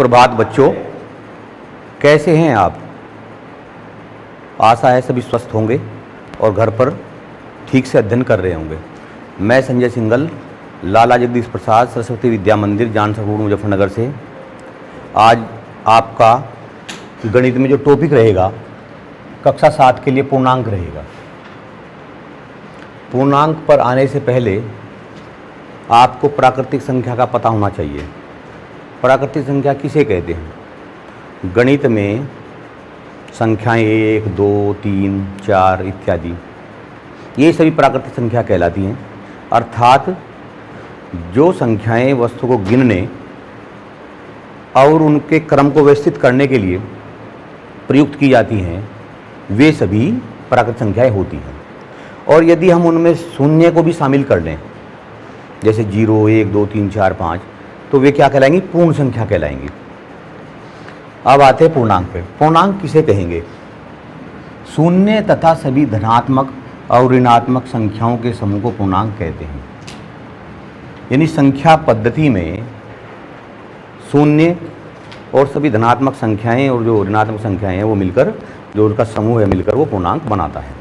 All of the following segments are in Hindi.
प्रभात बच्चों, कैसे हैं आप। आशा है सभी स्वस्थ होंगे और घर पर ठीक से अध्ययन कर रहे होंगे। मैं संजय सिंघल, लाला जगदीश प्रसाद सरस्वती विद्या मंदिर, जानसर रोड, मुजफ्फरनगर से आज आपका गणित में जो टॉपिक रहेगा कक्षा 7 के लिए पूर्णांक रहेगा। पूर्णांक पर आने से पहले आपको प्राकृतिक संख्या का पता होना चाहिए। प्राकृतिक संख्या किसे कहते हैं? गणित में संख्याएं 1, 2, 3, 4 इत्यादि ये सभी प्राकृतिक संख्या कहलाती हैं। अर्थात जो संख्याएं वस्तु को गिनने और उनके क्रम को व्यवस्थित करने के लिए प्रयुक्त की जाती हैं वे सभी प्राकृतिक संख्याएं होती हैं। और यदि हम उनमें शून्य को भी शामिल कर लें, जैसे 0, 1, 2, 3, 4, 5, तो वे क्या कहलाएंगी? पूर्ण संख्या कहलाएंगी। अब आते हैं पूर्णांक पे। पूर्णांक किसे कहेंगे? शून्य तथा सभी धनात्मक और ऋणात्मक संख्याओं के समूह को पूर्णांक कहते हैं। यानी संख्या पद्धति में शून्य और सभी धनात्मक संख्याएं और जो ऋणात्मक संख्याएं हैं वो मिलकर, जो उनका समूह है मिलकर वो पूर्णांक बनाता है।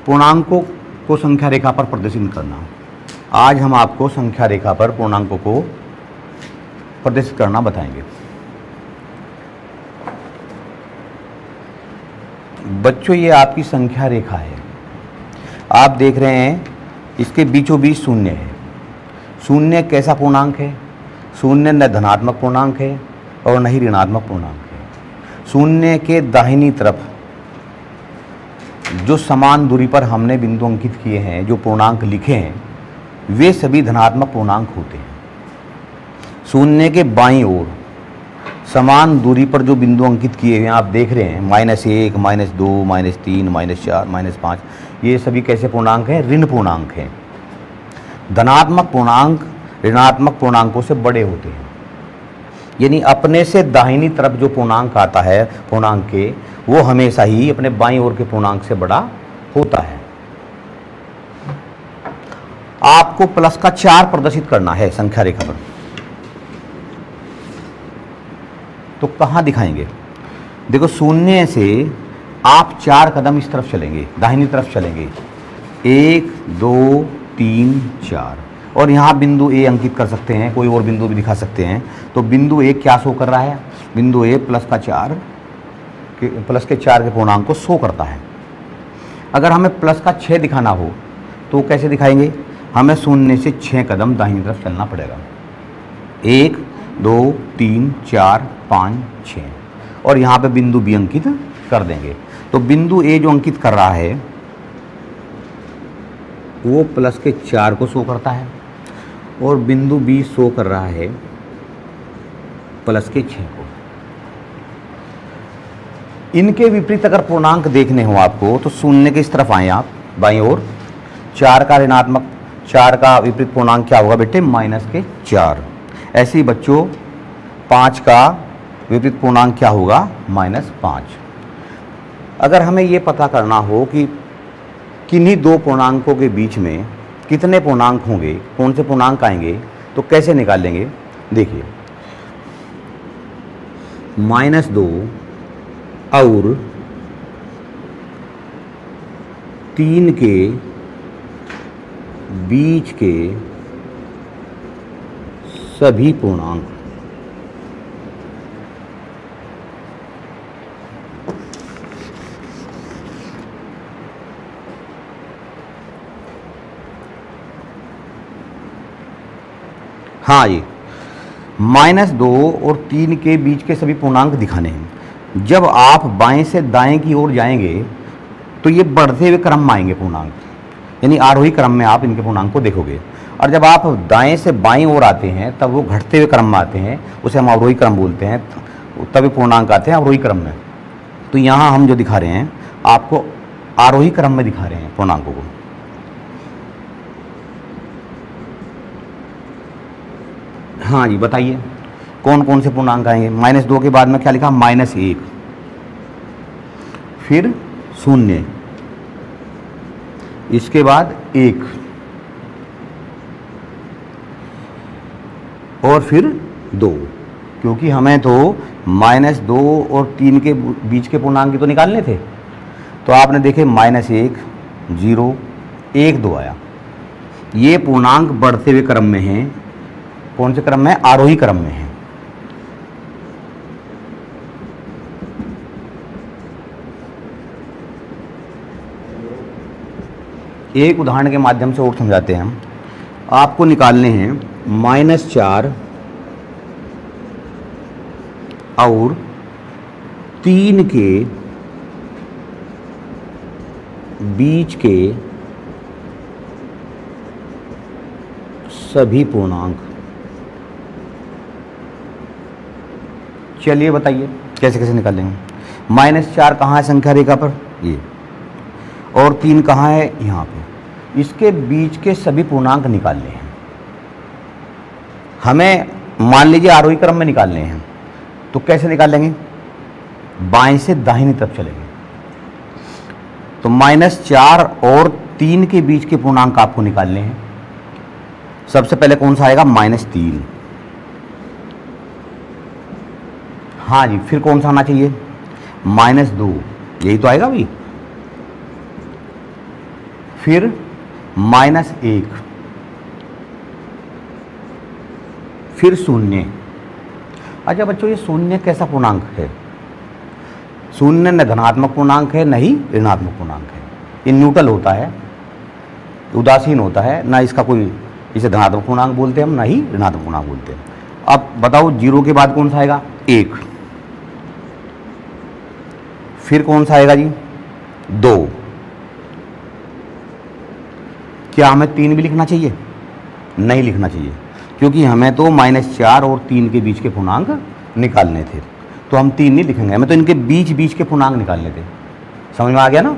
पूर्णांकों को संख्या रेखा पर प्रदर्शित करना। आज हम आपको संख्या रेखा पर पूर्णांकों को प्रदर्शित करना बताएंगे। बच्चों, ये आपकी संख्या रेखा है। आप देख रहे हैं इसके बीचों बीच शून्य है। शून्य कैसा पूर्णांक है? शून्य न धनात्मक पूर्णांक है और न ही ऋणात्मक पूर्णांक है। शून्य के दाहिनी तरफ जो समान दूरी पर हमने बिंदु अंकित किए हैं, जो पूर्णांक लिखे हैं, वे सभी धनात्मक पूर्णांक होते हैं। शून्य के बाईं ओर समान दूरी पर जो बिंदु अंकित किए हैं आप देख रहे हैं, -1, -2, -3, -4, -5, ये सभी कैसे पूर्णांक हैं? ऋण पूर्णांक हैं। धनात्मक पूर्णांक ऋणात्मक पूर्णांकों से बड़े होते हैं। यानी अपने से दाहिनी तरफ जो पूर्णांक आता है पूर्णांक के, वो हमेशा ही अपने बाईं ओर के पूर्णांक से बड़ा होता है। आपको प्लस का 4 प्रदर्शित करना है संख्या रेखा पर, तो कहां दिखाएंगे? देखो, शून्य से आप 4 कदम इस तरफ चलेंगे, दाहिनी तरफ चलेंगे। 1, 2, 3, 4 और यहां बिंदु ए अंकित कर सकते हैं, कोई और बिंदु भी दिखा सकते हैं। तो बिंदु ए क्या शो कर रहा है? बिंदु ए प्लस के 4 के पूर्णांक को शो करता है। अगर हमें प्लस का 6 दिखाना हो तो कैसे दिखाएंगे? हमें शून्य से 6 कदम दाहिनी तरफ चलना पड़ेगा। 1, 2, 3, 4, 5, 6 और यहाँ पे बिंदु बी अंकित कर देंगे। तो बिंदु ए जो अंकित कर रहा है वो प्लस के 4 को शो करता है और बिंदु बी शो कर रहा है प्लस के 6 को। इनके विपरीत अगर पूर्णांक देखने हो आपको तो शून्य के इस तरफ आए आप बाईं ओर। 4 का विपरीत पूर्णांक क्या होगा बेटे? -4। ऐसे ही बच्चों 5 का विपरीत पूर्णांक क्या होगा? -5। अगर हमें ये पता करना हो कि किन्हीं दो पूर्णांकों के बीच में कितने पूर्णांक होंगे, कौन से पूर्णांक आएंगे, तो कैसे निकाल लेंगे? देखिए, -2 और 3 के बीच के सभी पूर्णांक हाँ, ये -2 और 3 के बीच के सभी पूर्णांक दिखाने हैं। जब आप बाएं से दाएं की ओर जाएंगे तो ये बढ़ते हुए क्रम में आएंगे पूर्णांक, यानी आरोही क्रम में आप इनके पूर्णांक को देखोगे। और जब आप दाएं से बाईं ओर आते हैं तब वो घटते हुए क्रम में आते हैं, उसे हम अवरोही क्रम बोलते हैं। तभी पूर्णांक आते हैं अवरोही क्रम में। तो यहाँ हम जो दिखा रहे हैं आपको आरोही क्रम में दिखा रहे हैं पूर्णांकों को। हाँ जी, बताइए कौन कौन से पूर्णांक आएंगे? -2 के बाद में क्या लिखा? -1, फिर 0, इसके बाद 1 और फिर 2। क्योंकि हमें तो -2 और 3 के बीच के पूर्णांक तो निकालने थे। तो आपने देखे -1, 0, 1, 2 आया। ये पूर्णांक बढ़ते हुए क्रम में हैं। कौन से क्रम में? आरोही क्रम में है। एक उदाहरण के माध्यम से और समझाते हैं हम। आपको निकालने हैं -4 और 3 के बीच के सभी पूर्णांक। चलिए बताइए कैसे कैसे निकालेंगे। -4 कहाँ है संख्या रेखा पर? ये। और 3 कहाँ है? यहाँ पे। इसके बीच के सभी पूर्णांक निकालने हैं हमें। मान लीजिए आरोही क्रम में निकालने हैं, तो कैसे निकालेंगे? बाएं से दाहिनी तरफ चलेंगे। तो -4 और 3 के बीच के पूर्णांक आपको निकालने हैं। सबसे पहले कौन सा आएगा? -3। हाँ जी, फिर कौन सा आना चाहिए? -2, यही तो आएगा भाई। फिर -1, फिर 0। अच्छा बच्चों, ये 0 कैसा पूर्णांक है? 0 न धनात्मक पूर्णांक है, न ही ऋणात्मक पूर्णांक है। ये न्यूट्रल होता है, उदासीन होता है। ना इसका कोई, इसे धनात्मक पूर्णांक बोलते हैं हम, ना ही ऋणात्मक पूर्णांक बोलते हैं। अब बताओ 0 के बाद कौन सा आएगा? 1। फिर कौन सा आएगा जी? 2। क्या हमें 3 भी लिखना चाहिए? नहीं लिखना चाहिए, क्योंकि हमें तो -4 और 3 के बीच के पूर्णांक निकालने थे। तो हम 3 नहीं लिखेंगे, हमें तो इनके बीच के पूर्णांक निकालने थे। समझ में आ गया ना?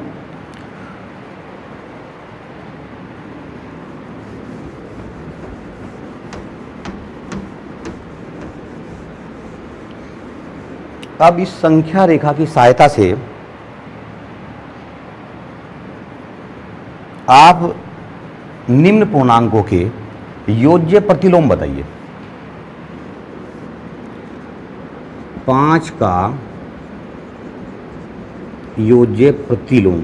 अब इस संख्या रेखा की सहायता से आप निम्न पूर्णांकों के योज्य प्रतिलोम बताइए। 5 का योज्य प्रतिलोम।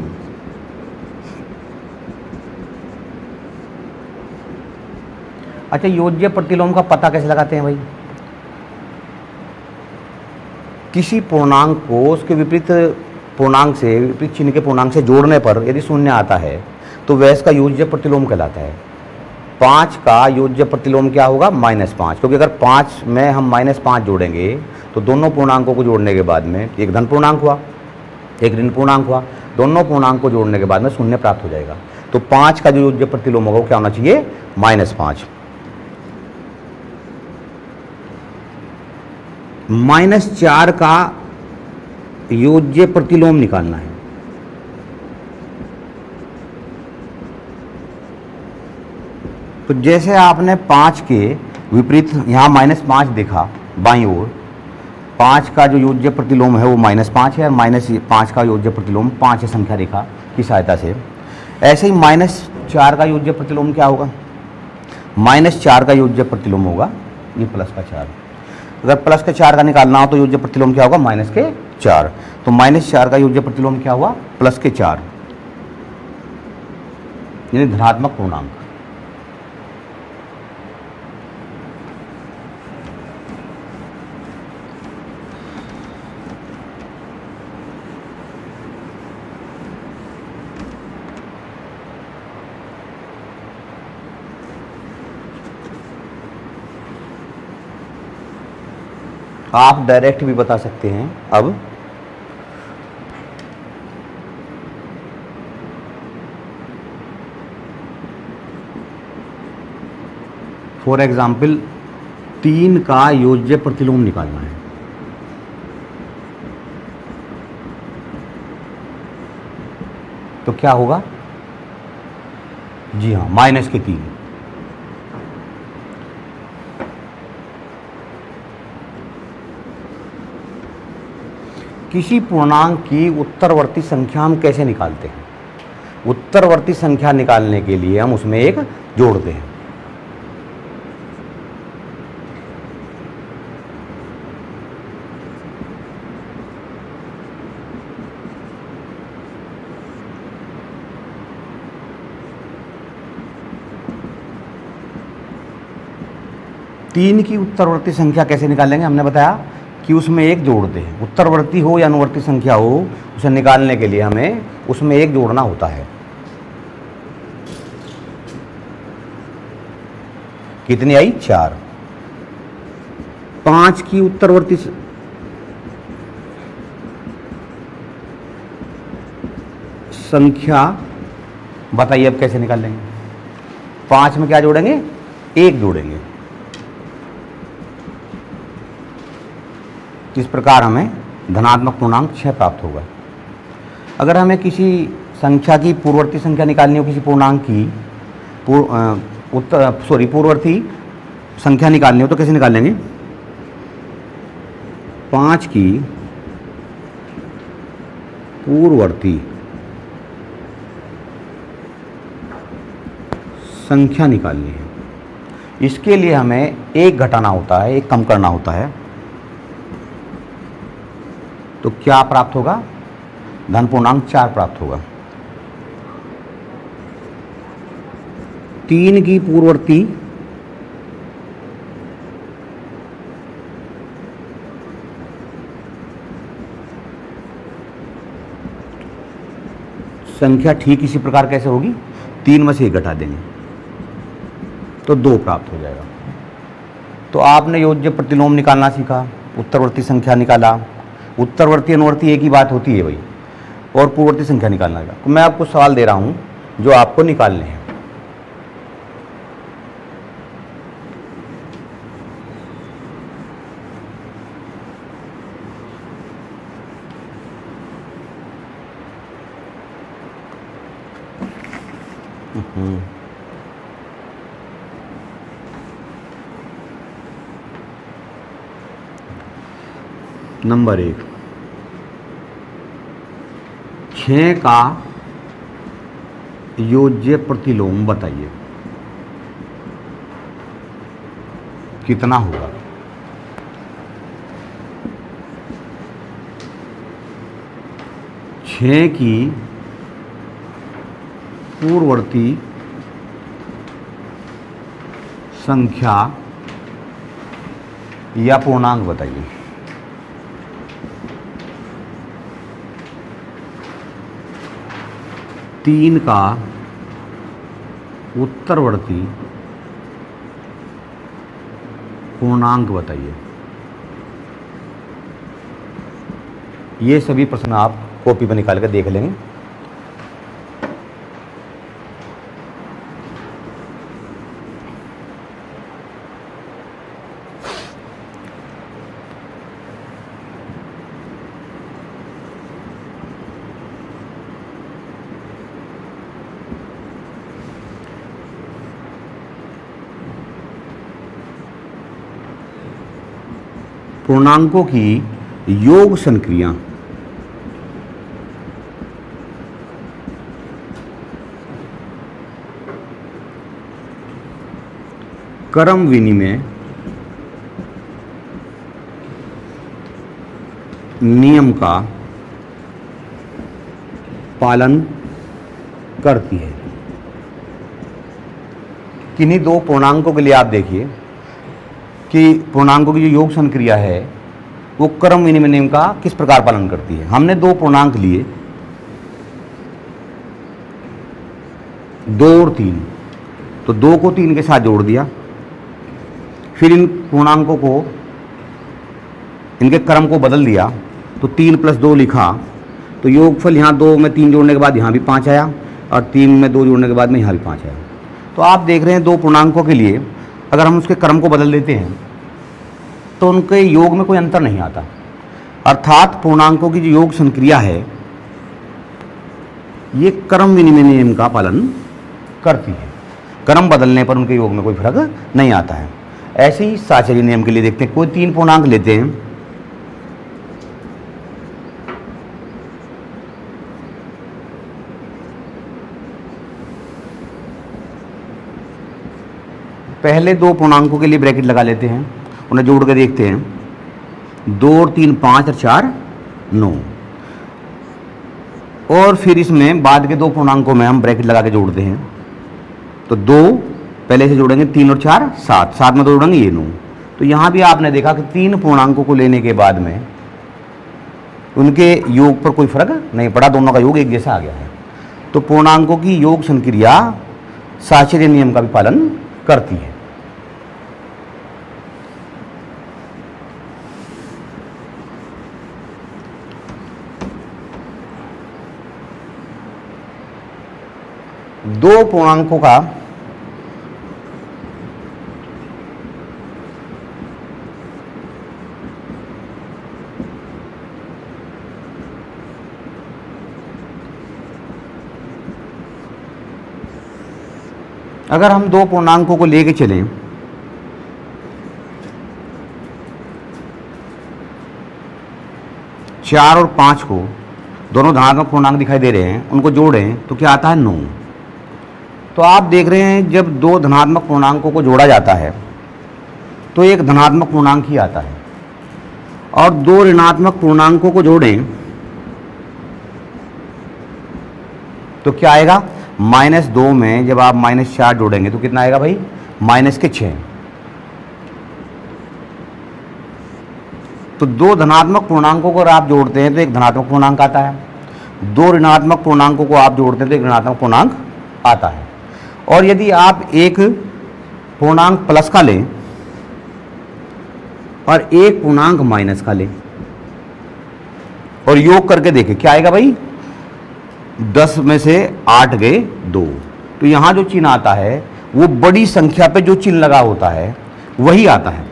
अच्छा, योज्य प्रतिलोम का पता कैसे लगाते हैं भाई? किसी पूर्णांक को उसके विपरीत पूर्णांक से, विपरीत चिन्ह के पूर्णांक से जोड़ने पर यदि 0 आता है तो वह इसका योज्य प्रतिलोम कहलाता है। 5 का योज्य प्रतिलोम क्या होगा? -5, क्योंकि अगर 5 में हम -5 जोड़ेंगे तो दोनों पूर्णांकों को जोड़ने के बाद में एक धन पूर्णांक हुआ, एक ऋण पूर्णांक हुआ। दोनों पूर्णांक को जोड़ने के बाद में 0 प्राप्त हो जाएगा। तो 5 का जो योज्य प्रतिलोम होगा वो क्या होना चाहिए? -5। -4 का योज्य प्रतिलोम निकालना है। तो जैसे आपने 5 के विपरीत यहाँ -5 देखा बाईं ओर, 5 का जो योज्य प्रतिलोम है वो -5 है, और -5 का योज्य प्रतिलोम 5 है संख्या रेखा की सहायता से। ऐसे ही -4 का योज्य प्रतिलोम क्या होगा? -4 का योज्य प्रतिलोम होगा ये +4। अगर +4 का निकालना हो तो योज्य प्रतिलोम क्या होगा? -4। तो -4 का योज्य प्रतिलोम क्या हुआ? +4, यानी धनात्मक पूर्णांक। आप डायरेक्ट भी बता सकते हैं। अब फॉर एग्जाम्पल 3 का योज्य प्रतिलोम निकालना है। तो क्या होगा? जी हाँ, -3। किसी पूर्णांक की उत्तरवर्ती संख्या हम कैसे निकालते हैं? उत्तरवर्ती संख्या निकालने के लिए हम उसमें एक जोड़ते हैं। 3 की उत्तरवर्ती संख्या कैसे निकालेंगे? हमने बताया कि उसमें 1 जोड़ते हैं। उत्तरवर्ती हो या अनुवर्ती संख्या हो, उसे निकालने के लिए हमें उसमें 1 जोड़ना होता है। कितनी आई? 4। 5 की उत्तरवर्ती संख्या बताइए अब कैसे निकालेंगे? 5 में क्या जोड़ेंगे? 1 जोड़ेंगे। इस प्रकार हमें धनात्मक पूर्णांक 6 प्राप्त होगा। अगर हमें किसी संख्या की पूर्ववर्ती संख्या निकालनी हो, किसी पूर्णांक की पूर्ववर्ती संख्या निकालनी हो, तो कैसे निकालेंगे? 5 की पूर्ववर्ती संख्या निकालनी है। इसके लिए हमें 1 घटाना होता है, 1 कम करना होता है। तो क्या प्राप्त होगा? धन पूर्णांक 4 प्राप्त होगा। 3 की पूर्ववर्ती संख्या ठीक इसी प्रकार कैसे होगी? 3 में से 1 घटा देंगे तो 2 प्राप्त हो जाएगा। तो आपने योज्य प्रतिलोम निकालना सीखा, उत्तरवर्ती संख्या निकाला। उत्तरवर्ती अनुवर्ती एक ही बात होती है भाई, और पूर्ववर्ती संख्या निकालना का। तो मैं आपको सवाल दे रहा हूं जो आपको निकालने हैं। नंबर 1, 6 का योज्य प्रतिलोम बताइए कितना होगा? छः की पूर्ववर्ती संख्या या पूर्णांक बताइए। तीन का उत्तरवर्ती पूर्णांक बताइए। ये सभी प्रश्न आप कॉपी पर निकाल कर देख लेंगे। पूर्णांकों की योग संक्रिया क्रम विनिमय नियम का पालन करती है। किन्हीं दो पूर्णांकों के लिए आप देखिए कि पूर्णांकों की जो योग संक्रिया है वो क्रम विनिमय नियम का किस प्रकार पालन करती है। हमने दो पूर्णांक लिए 2 और 3, तो 2 को 3 के साथ जोड़ दिया, फिर इन पूर्णांकों को इनके क्रम को बदल दिया, तो 3 + 2 लिखा, तो योगफल यहाँ 2 में 3 जोड़ने के बाद यहाँ भी 5 आया और 3 में 2 जोड़ने के बाद में यहाँ भी 5 आया। तो आप देख रहे हैं दो पूर्णांकों के लिए अगर हम उसके क्रम को बदल देते हैं तो उनके योग में कोई अंतर नहीं आता। अर्थात पूर्णांकों की जो योग संक्रिया है ये क्रम विनिमय नियम का पालन करती है। क्रम बदलने पर उनके योग में कोई फर्क नहीं आता है। ऐसे ही साहचर्य नियम के लिए देखते हैं। कोई 3 पूर्णांक लेते हैं, पहले 2 पूर्णांकों के लिए ब्रैकेट लगा लेते हैं, उन्हें जोड़ के देखते हैं। 2 और 3 5 और 4 9, और फिर इसमें बाद के 2 पूर्णांकों में हम ब्रैकेट लगा के जोड़ते हैं। तो 2 पहले से जोड़ेंगे, 3 और 4 7, 7 में 2 जोड़ेंगे ये 9, तो यहाँ भी आपने देखा कि 3 पूर्णांकों को लेने के बाद में उनके योग पर कोई फर्क नहीं पड़ा, दोनों का योग एक जैसा आ गया है। तो पूर्णांकों की योग संक्रिया साहचर्य नियम का भी पालन करती है। दो पूर्णांकों का अगर हम दो पूर्णांकों को लेके चलें, चार और 5 को, दोनों धनात्मक पूर्णांक दिखाई दे रहे हैं, उनको जोड़ें तो क्या आता है 9। तो आप देख रहे हैं जब दो धनात्मक पूर्णांकों को जोड़ा जाता है तो एक धनात्मक पूर्णांक ही आता है, और दो ऋणात्मक पूर्णांकों को जोड़ें तो क्या आएगा, -2 में जब आप -4 जोड़ेंगे तो कितना आएगा भाई, -6। तो दो धनात्मक पूर्णांकों को अगर आप जोड़ते हैं तो एक धनात्मक पूर्णांक आता है, दो ऋणात्मक पूर्णांकों को आप जोड़ते हैं तो एक ऋणात्मक पूर्णांक आता है। और यदि आप एक पूर्णांक प्लस का लें और एक पूर्णांक माइनस का लें और योग करके देखें, क्या आएगा भाई, 10 में से 8 गए 2। तो यहां जो चिन्ह आता है वो बड़ी संख्या पे जो चिन्ह लगा होता है वही आता है।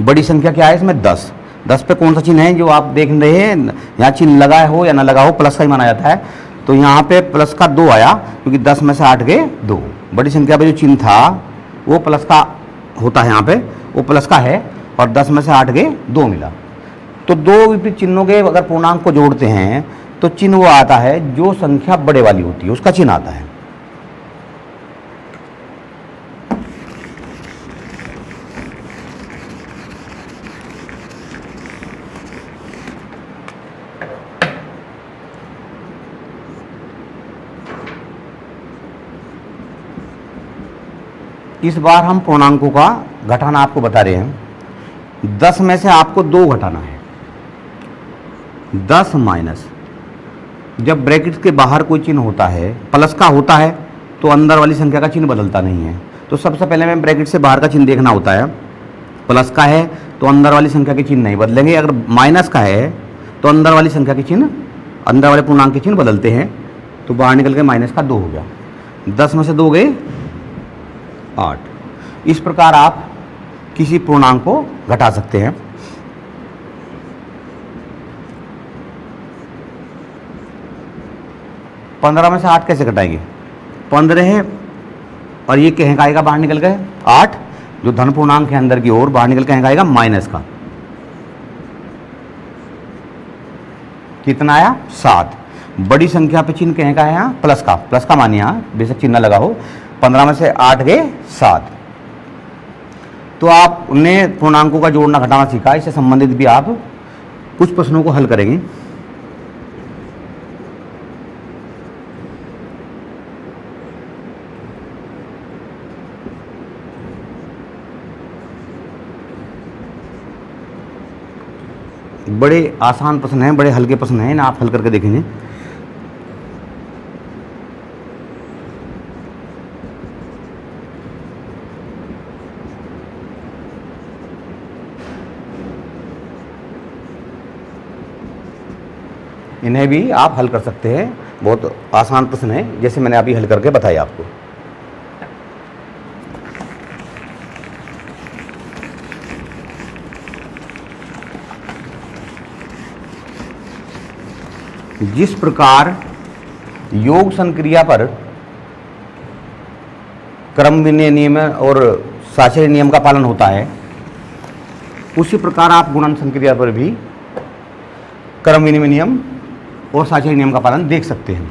बड़ी संख्या क्या है इसमें, 10 पे कौन सा चिन्ह है जो आप देख रहे हैं, यहाँ चिन्ह लगा हो या ना लगा हो प्लस का ही माना जाता है। तो यहाँ पे प्लस का 2 आया क्योंकि 10 में से 8 गए 2। बड़ी संख्या पे जो चिन्ह था वो प्लस का होता है, यहाँ पे वो प्लस का है, और 10 में से 8 गए 2 मिला। तो दो विपरीत चिन्हों के अगर पूर्णांक को जोड़ते हैं तो चिन्ह वो आता है जो संख्या बड़े वाली होती है, उसका चिन्ह आता है। इस बार हम पूर्णांकों का घटाना आपको बता रहे हैं। 10 में से आपको 2 घटाना है। 10 माइनस, जब ब्रैकेट के बाहर कोई चिन्ह होता है, प्लस का होता है तो अंदर वाली संख्या का चिन्ह बदलता नहीं है। तो सबसे पहले हमें ब्रैकेट से बाहर का चिन्ह देखना होता है। प्लस का है तो अंदर वाली संख्या के चिन्ह नहीं बदलेंगे, अगर माइनस का है तो अंदर वाली संख्या के चिन्ह, अंदर वाले पूर्णांक के चिन्ह बदलते हैं। तो बाहर निकल के माइनस का 2 हो गया, 10 में से 2 गए 8। इस प्रकार आप किसी पूर्णांक को घटा सकते हैं। पंद्रह में से 8 कैसे घटाएंगे, 15 है और ये कहीं का आएगा बाहर निकल गए 8, जो धन पूर्णांक है अंदर की ओर, बाहर निकल कहीं का आएगा माइनस का। कितना आया 7। बड़ी संख्या पे चिन्ह कहीं का है यहाँ प्लस का मानिए, यहाँ बेशक चिन्ह लगा हो। 15 में से 8 गए 7। तो आपने पूर्णांकों का जोड़ना घटाना सीखा। इससे संबंधित भी आप कुछ प्रश्नों को हल करेंगे। बड़े आसान प्रश्न हैं, बड़े हल्के प्रश्न हैं, ना आप हल करके देखेंगे। इन्हें भी आप हल कर सकते हैं, बहुत आसान प्रश्न है, जैसे मैंने अभी हल करके बताया आपको। जिस प्रकार योग संक्रिया पर क्रम विनिमय नियम और साहचर्य नियम का पालन होता है, उसी प्रकार आप गुणन संक्रिया पर भी क्रम विनिमय नियम और साहचर्य नियम का पालन देख सकते हैं।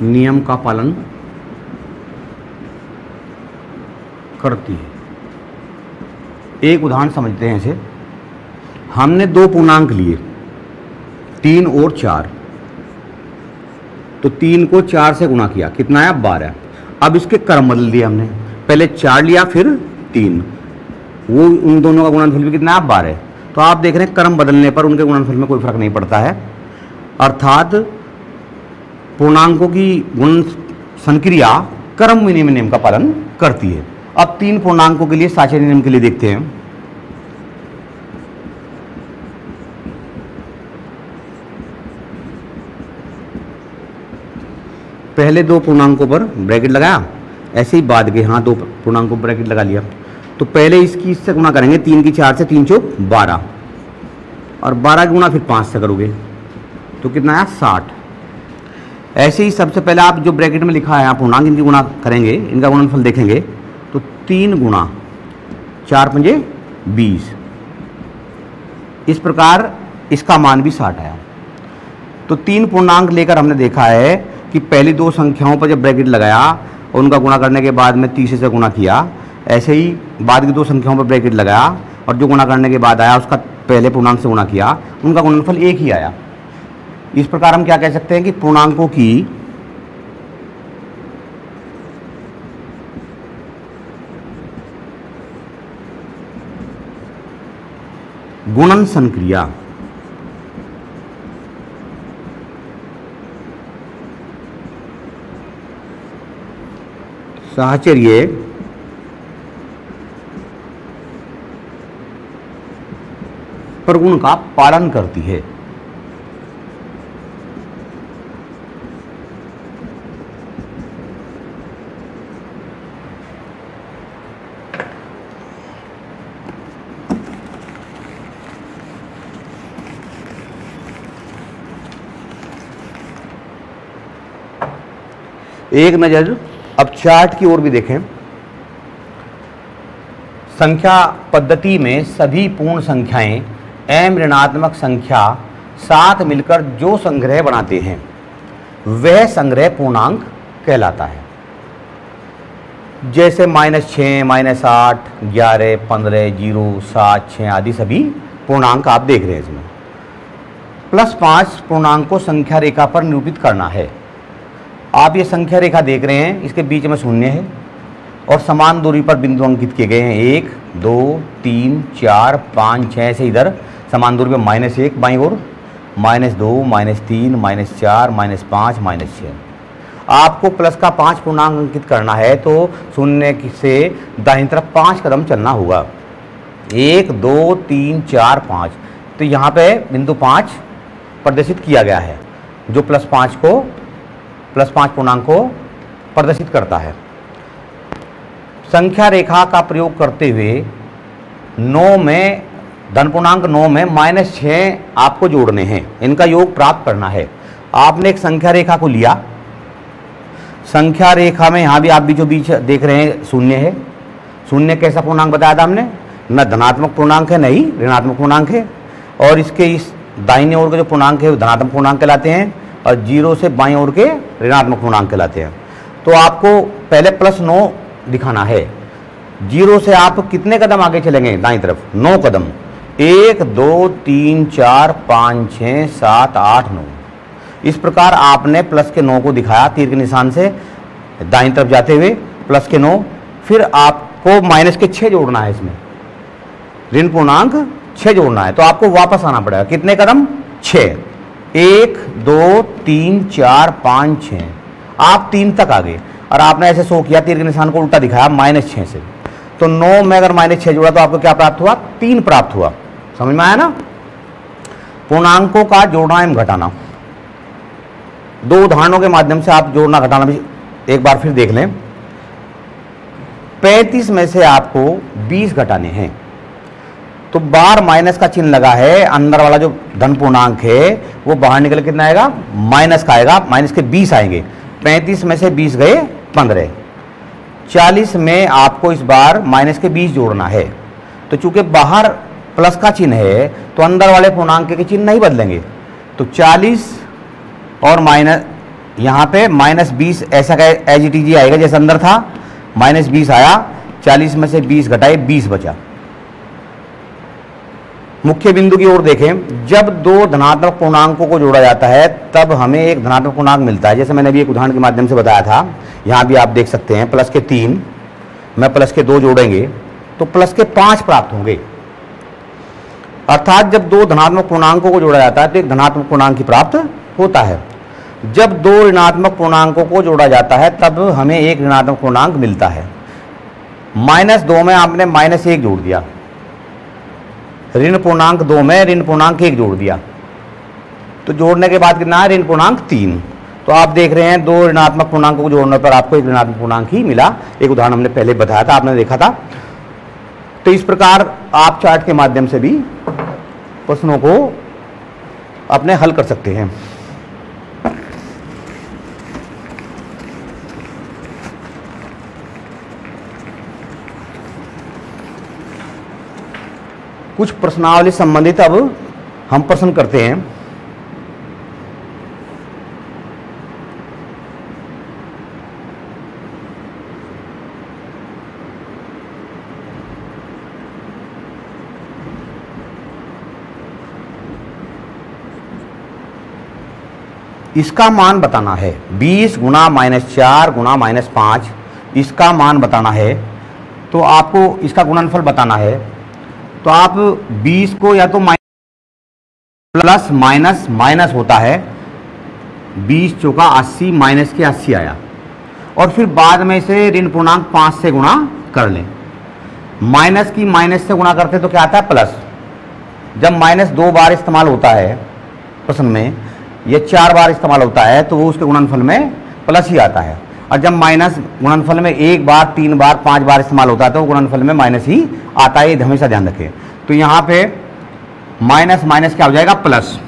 नियम का पालन करती है। एक उदाहरण समझते हैं इसे। हमने दो पूर्णांक लिए 3 और 4, तो 3 को 4 से गुणा किया, कितना आया 12। अब इसके क्रम बदल दिया हमने, पहले 4 लिया फिर 3, वो उन दोनों का गुणनफल भी कितना है 12। तो आप देख रहे हैं क्रम बदलने पर उनके गुणनफल में कोई फर्क नहीं पड़ता है, अर्थात पूर्णांकों की गुण संक्रिया क्रम विनिमय नियम का पालन करती है। अब 3 पूर्णांकों के लिए साचर्य नियम के लिए देखते हैं। पहले दो पूर्णांकों पर ब्रैकेट लगाया, ऐसे ही बाद के दो पूर्णांकों पर ब्रैकेट लगा लिया। तो पहले इसकी इससे गुणा करेंगे, 3 की 4 से, 3 चौक 12, और 12 गुणा फिर 5 से करोगे तो कितना आया 60। ऐसे ही सबसे पहले आप जो ब्रैकेट में लिखा है आप पूर्णांक इनकी गुणा करेंगे, इनका गुणनफल देखेंगे तो 3 गुणा 4 पंजे 20, इस प्रकार इसका मान भी 60 आया। तो 3 पूर्णांक लेकर हमने देखा है कि पहली दो संख्याओं पर जब ब्रैकेट लगाया और उनका गुणा करने के बाद में 30 से गुणा किया, ऐसे ही बाद की दो संख्याओं पर ब्रैकेट लगाया और जो गुणा करने के बाद आया उसका पहले पूर्णांक से गुणा किया, उनका गुणनफल एक ही आया। इस प्रकार हम क्या कह सकते हैं कि पूर्णांकों की गुणन संक्रिया साहचर्य प्रगुण का पालन करती है। एक नजर अब चार्ट की ओर भी देखें। संख्या पद्धति में सभी पूर्ण संख्याएं m ऋणात्मक संख्या साथ मिलकर जो संग्रह बनाते हैं वह संग्रह पूर्णांक कहलाता है। जैसे -6, -8, 11, 15, 0, 7, 6 आदि सभी पूर्णांक आप देख रहे हैं। इसमें +5 पूर्णांक को संख्या रेखा पर निरूपित करना है। आप ये संख्या रेखा देख रहे हैं, इसके बीच में शून्य है और समान दूरी पर बिंदु अंकित किए गए हैं 1, 2, 3, 4, 5, 6 से इधर समान दूरी पर -1 बाईं ओर, -2, -3, -4, -5, -6। आपको प्लस का 5 पूर्णांक अंकित करना है तो शून्य से दाहिनी तरफ 5 कदम चलना होगा। 1, 2, 3, 4, 5। तो यहाँ पे बिंदु 5 प्रदर्शित किया गया है जो +5 पूर्णांक को प्रदर्शित करता है। संख्या रेखा का प्रयोग करते हुए 9 में धन पूर्णांक 9 में -6 आपको जोड़ने हैं, इनका योग प्राप्त करना है। आपने एक संख्या रेखा को लिया, संख्या रेखा में यहाँ भी आप बीचों बीच देख रहे हैं शून्य है। शून्य कैसा पूर्णांक बताया था हमने, न धनात्मक पूर्णांक है न ही ऋणात्मक पूर्णांक है, और इसके इस दाहिने ओर के जो पूर्णांक है वो धनात्मक पूर्णांक कहलाते हैं और 0 से बाईं ओर के ऋणात्मक पूर्णांक कहलाते हैं। तो आपको पहले +9 दिखाना है। 0 से आप कितने कदम आगे चलेंगे दाईं तरफ, 9 कदम। 1, 2, 3, 4, 5, 6, 7, 8, 9। इस प्रकार आपने प्लस के 9 को दिखाया तीर के निशान से दाईं तरफ जाते हुए प्लस के 9। फिर आपको माइनस के 6 जोड़ना है, इसमें ऋण पूर्णांक 6 जोड़ना है। तो आपको वापस आना पड़ेगा, कितने कदम 6। 1, 2, 3, 4, 5, 6। आप 3 तक आ गए और आपने ऐसे शो किया, तीर के निशान को उल्टा दिखाया -6 से। तो 9 में अगर -6 जोड़ा तो आपको क्या प्राप्त हुआ, 3 प्राप्त हुआ। समझ में आया ना। पूर्णांकों का जोड़ना एवं घटाना, 2 उदाहरणों के माध्यम से आप जोड़ना घटाना भी एक बार फिर देख लें। 35 में से आपको 20 घटाने हैं, तो बाहर माइनस का चिन्ह लगा है, अंदर वाला जो धन पूर्णांक है वो बाहर निकल कितना आएगा, माइनस का आएगा, माइनस के 20 आएंगे। 35 में से 20 गए 15। 40 में आपको इस बार माइनस के 20 जोड़ना है। तो चूंकि बाहर प्लस का चिन्ह है तो अंदर वाले पूर्णांक के चिन्ह नहीं बदलेंगे। तो 40 और माइनस यहाँ पे -20 ऐसा का एज इट इज आएगा जैसे अंदर था, -20 आया, 40 में से 20 घटाए 20 बचा। मुख्य बिंदु की ओर देखें, जब दो धनात्मक पूर्णांकों को जोड़ा जाता है तब हमें एक धनात्मक पूर्णांक मिलता है। जैसे मैंने अभी एक उदाहरण के माध्यम से बताया था, यहाँ भी आप देख सकते हैं प्लस के 3 में प्लस के 2 जोड़ेंगे तो प्लस के 5 प्राप्त होंगे। अर्थात जब दो धनात्मक पूर्णांकों को जोड़ा जाता है तो एक धनात्मक पूर्णांक ही प्राप्त होता है। जब दो ऋणात्मक पूर्णांकों को जोड़ा जाता है तब हमें एक ऋणात्मक पूर्णांक मिलता है। -2 में आपने -1 जोड़ दिया, ऋण पूर्णांक 2 में ऋण पूर्णांक 1 जोड़ दिया, तो जोड़ने के बाद कितना है, ऋण पूर्णांक 3। तो आप देख रहे हैं दो ऋणात्मक पूर्णांकों को जोड़ने पर आपको एक ऋणात्मक पूर्णांक ही मिला। एक उदाहरण हमने पहले बताया था, आपने देखा था। तो इस प्रकार आप चार्ट के माध्यम से भी प्रश्नों को अपने हल कर सकते हैं। कुछ प्रश्नावली संबंधित अब हम प्रश्न करते हैं। इसका मान बताना है, 20 गुणा -4 गुणा -5, इसका मान बताना है। तो आपको इसका गुणनफल बताना है। तो आप 20 को या तो प्लस माइनस माइनस होता है, 20 चौका 80 माइनस के 80 आया, और फिर बाद में से ऋण पूर्णांक 5 से गुणा कर लें। माइनस की माइनस से गुणा करते तो क्या आता है, प्लस। जब माइनस 2 बार इस्तेमाल होता है प्रश्न में, ये 4 बार इस्तेमाल होता है, तो वो उसके गुणनफल में प्लस ही आता है। और जब माइनस गुणनफल में 1 बार 3 बार 5 बार इस्तेमाल होता है तो गुणनफल में माइनस ही आता है, ये हमेशा ध्यान रखें। तो यहाँ पे माइनस माइनस क्या हो जाएगा, प्लस।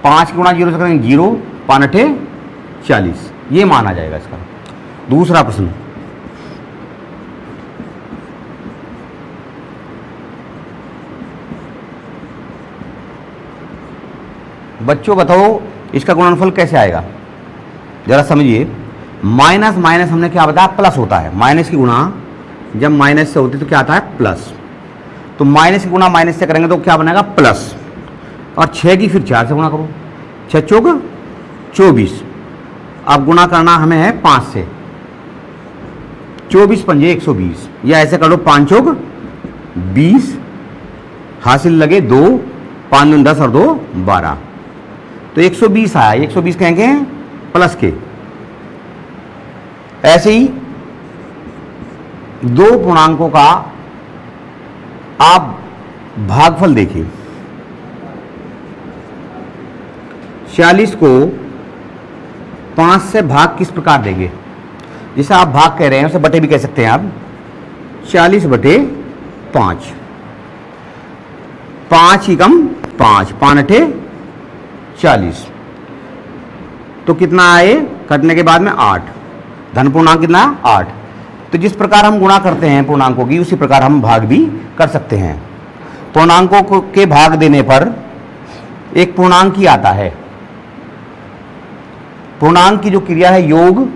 5 गुणा 0 से करेंगे 0, 5 40, ये माना जाएगा इसका। दूसरा प्रश्न, बच्चों बताओ इसका गुणनफल कैसे आएगा, जरा समझिए। माइनस माइनस हमने क्या बताया, प्लस होता है। माइनस की गुणा जब माइनस से होती तो क्या आता है, प्लस। तो माइनस की गुणा माइनस से करेंगे तो क्या बनेगा, प्लस। और 6 की फिर 4 से गुणा करो, 6 चौक 24। अब गुणा करना हमें है 5 से, 24 पंजे 120, या ऐसे कर लो 5 चौक 20, हासिल लगे 2, 5 दूनी 10 और 2 12, तो 120 आया। 120 कहेंगे प्लस के। ऐसे ही दो पूर्णांकों का आप भागफल देखिए। 46 को 5 से भाग किस प्रकार देंगे, जिसे आप भाग कह रहे हैं उसे बटे भी कह सकते हैं आप। 40 बटे 5, 5 एकम 5, 5 40, तो कितना आए, कटने के बाद में 8। धन पूर्णांक कितना, 8। तो जिस प्रकार हम गुणा करते हैं पूर्णांकों की, उसी प्रकार हम भाग भी कर सकते हैं। पूर्णांकों के भाग देने पर एक पूर्णांक ही आता है। पूर्णांक की जो क्रिया है, योग,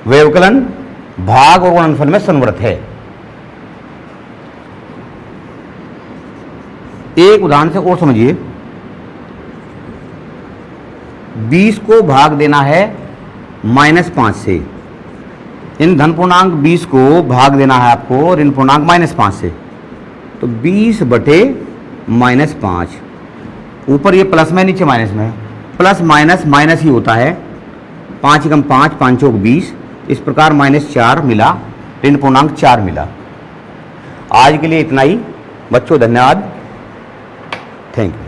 व्यवकलन, भाग और गुणनफल में संवृत है। एक उदाहरण से और समझिए। 20 को भाग देना है -5 से। इन धन पूर्णांक 20 को भाग देना है आपको ऋण पूर्णांक -5 से। तो 20 बटे -5, ऊपर ये प्लस में, नीचे माइनस में, प्लस माइनस माइनस ही होता है। 5 एकम 5, 5 चौक 20, इस प्रकार -4 मिला, ऋण पूर्णांक 4 मिला। आज के लिए इतना ही बच्चों, धन्यवाद, थैंक यू।